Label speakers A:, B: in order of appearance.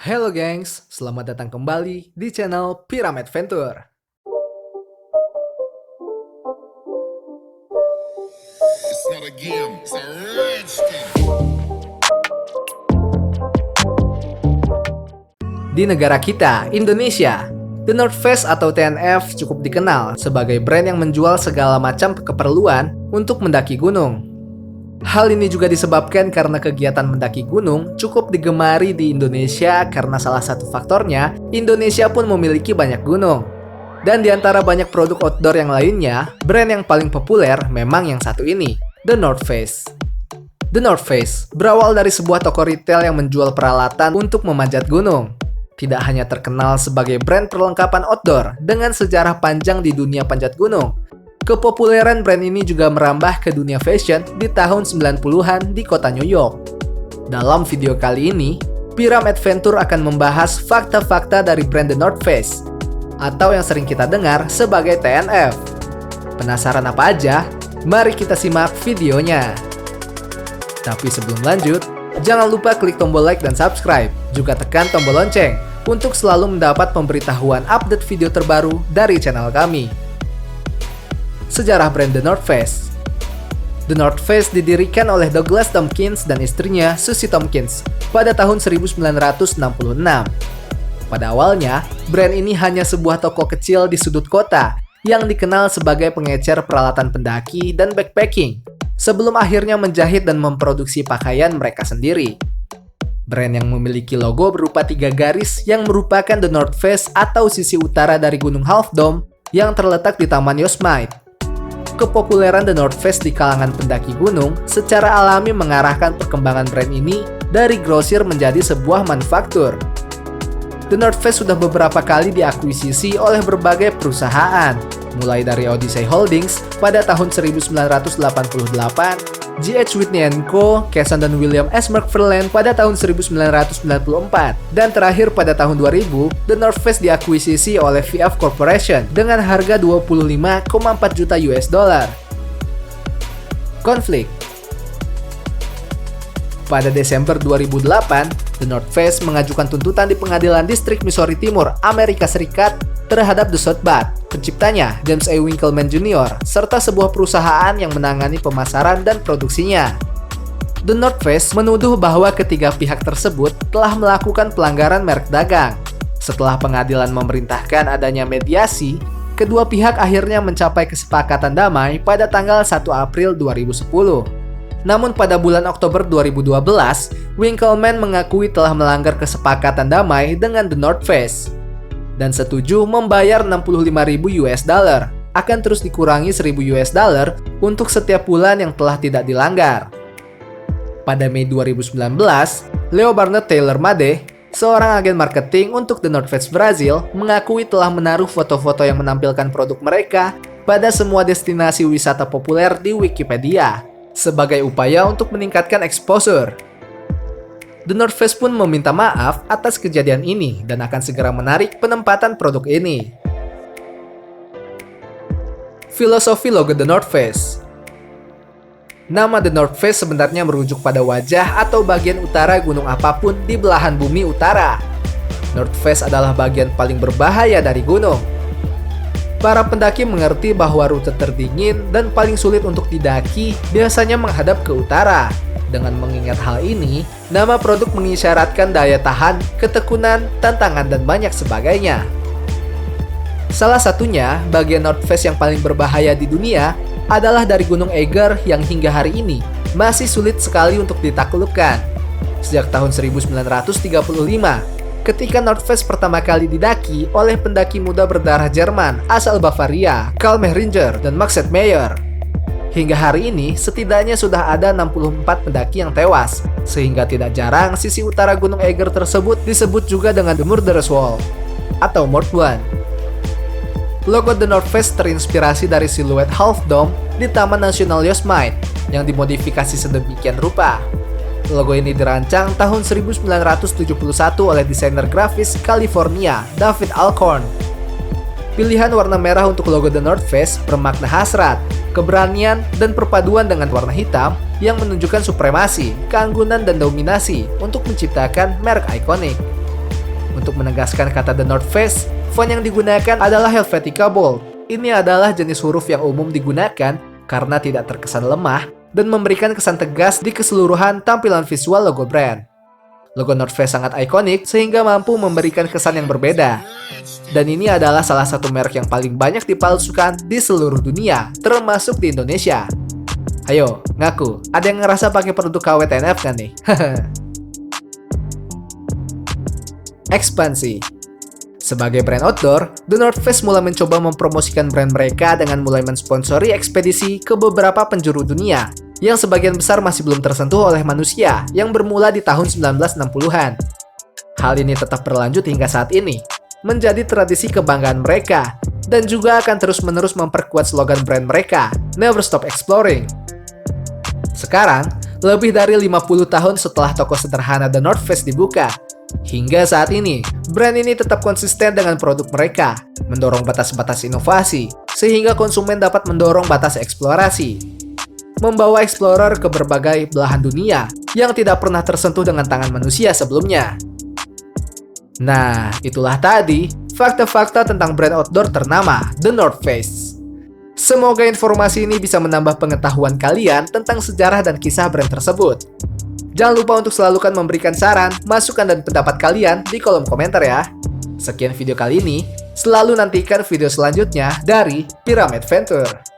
A: Halo gengs, selamat datang kembali di channel Pyram Adventure.
B: It's not a game, it's a rich thing.
A: Di negara kita, Indonesia, The North Face atau TNF cukup dikenal sebagai brand yang menjual segala macam keperluan untuk mendaki gunung. Hal ini juga disebabkan karena kegiatan mendaki gunung cukup digemari di Indonesia karena salah satu faktornya, Indonesia pun memiliki banyak gunung. Dan di antara banyak produk outdoor yang lainnya, brand yang paling populer memang yang satu ini, The North Face. The North Face berawal dari sebuah toko retail yang menjual peralatan untuk memanjat gunung. Tidak hanya terkenal sebagai brand perlengkapan outdoor dengan sejarah panjang di dunia panjat gunung, kepopuleran brand ini juga merambah ke dunia fashion di tahun 90-an di kota New York. Dalam video kali ini, Pyram Adventure akan membahas fakta-fakta dari brand The North Face, atau yang sering kita dengar sebagai TNF. Penasaran apa aja? Mari kita simak videonya. Tapi sebelum lanjut, jangan lupa klik tombol like dan subscribe, juga tekan tombol lonceng untuk selalu mendapat pemberitahuan update video terbaru dari channel kami. Sejarah brand The North Face. The North Face didirikan oleh Douglas Tompkins dan istrinya Susie Tompkins pada tahun 1966. Pada awalnya, brand ini hanya sebuah toko kecil di sudut kota yang dikenal sebagai pengecer peralatan pendaki dan backpacking, sebelum akhirnya menjahit dan memproduksi pakaian mereka sendiri. Brand yang memiliki logo berupa 3 garis yang merupakan The North Face atau sisi utara dari Gunung Half Dome yang terletak di Taman Yosemite. Kepopuleran The North Face di kalangan pendaki gunung secara alami mengarahkan perkembangan brand ini dari grosir menjadi sebuah manufaktur. The North Face sudah beberapa kali diakuisisi oleh berbagai perusahaan, mulai dari Odyssey Holdings pada tahun 1988, G.H. Whitney & Co., Kesson dan William S. McFarlane pada tahun 1994, dan terakhir pada tahun 2000, The North Face diakuisisi oleh VF Corporation dengan harga 25,4 juta US dollar. Konflik. Pada Desember 2008, The North Face mengajukan tuntutan di Pengadilan Distrik Missouri Timur, Amerika Serikat terhadap The South Bat, penciptanya James A. Winkelman Jr., serta sebuah perusahaan yang menangani pemasaran dan produksinya. The North Face menuduh bahwa ketiga pihak tersebut telah melakukan pelanggaran merek dagang. Setelah pengadilan memerintahkan adanya mediasi, kedua pihak akhirnya mencapai kesepakatan damai pada tanggal 1 April 2010. Namun pada bulan Oktober 2012, Winkelman mengakui telah melanggar kesepakatan damai dengan The North Face dan setuju membayar 65.000 US dollar, akan terus dikurangi 1.000 US dollar untuk setiap bulan yang telah tidak dilanggar. Pada Mei 2019, Leo Barnett Taylor Made, seorang agen marketing untuk The North Face Brazil, mengakui telah menaruh foto-foto yang menampilkan produk mereka pada semua destinasi wisata populer di Wikipedia, sebagai upaya untuk meningkatkan exposure. The North Face pun meminta maaf atas kejadian ini dan akan segera menarik penempatan produk ini. Filosofi logo The North Face. Nama The North Face sebenarnya merujuk pada wajah atau bagian utara gunung apapun di belahan bumi utara. North Face adalah bagian paling berbahaya dari gunung. Para pendaki mengerti bahwa rute terdingin dan paling sulit untuk didaki biasanya menghadap ke utara. Dengan mengingat hal ini, nama produk mengisyaratkan daya tahan, ketekunan, tantangan, dan banyak sebagainya. Salah satunya, bagian North Face yang paling berbahaya di dunia adalah dari Gunung Eiger yang hingga hari ini masih sulit sekali untuk ditaklukkan. Sejak tahun 1935, ketika North Face pertama kali didaki oleh pendaki muda berdarah Jerman asal Bavaria, Karl Mehringer dan Max Meyer. Hingga hari ini, setidaknya sudah ada 64 pendaki yang tewas, sehingga tidak jarang sisi utara Gunung Eiger tersebut disebut juga dengan The Murderous Wall atau Mort One. Logo The North Face terinspirasi dari siluet Half Dome di Taman Nasional Yosemite yang dimodifikasi sedemikian rupa. Logo ini dirancang tahun 1971 oleh desainer grafis California, David Alcorn. Pilihan warna merah untuk logo The North Face bermakna hasrat, keberanian, dan perpaduan dengan warna hitam yang menunjukkan supremasi, keanggunan, dan dominasi untuk menciptakan merek ikonik. Untuk menegaskan kata The North Face, font yang digunakan adalah Helvetica Bold. Ini adalah jenis huruf yang umum digunakan karena tidak terkesan lemah dan memberikan kesan tegas di keseluruhan tampilan visual logo brand. Logo North Face sangat ikonik sehingga mampu memberikan kesan yang berbeda. Dan ini adalah salah satu merek yang paling banyak dipalsukan di seluruh dunia, termasuk di Indonesia. Ayo, ngaku, ada yang ngerasa pakai produk KW10F kan nih? Ekspansi. Sebagai brand outdoor, The North Face mulai mencoba mempromosikan brand mereka dengan mulai mensponsori ekspedisi ke beberapa penjuru dunia yang sebagian besar masih belum tersentuh oleh manusia yang bermula di tahun 1960-an. Hal ini tetap berlanjut hingga saat ini, menjadi tradisi kebanggaan mereka, dan juga akan terus-menerus memperkuat slogan brand mereka, Never Stop Exploring. Sekarang, lebih dari 50 tahun setelah toko sederhana The North Face dibuka, hingga saat ini, brand ini tetap konsisten dengan produk mereka, mendorong batas-batas inovasi, sehingga konsumen dapat mendorong batas eksplorasi. Membawa explorer ke berbagai belahan dunia yang tidak pernah tersentuh dengan tangan manusia sebelumnya. Nah, itulah tadi fakta-fakta tentang brand outdoor ternama The North Face. Semoga informasi ini bisa menambah pengetahuan kalian tentang sejarah dan kisah brand tersebut. Jangan lupa untuk selalu memberikan saran, masukan, dan pendapat kalian di kolom komentar ya. Sekian video kali ini, selalu nantikan video selanjutnya dari Pyramid Venture.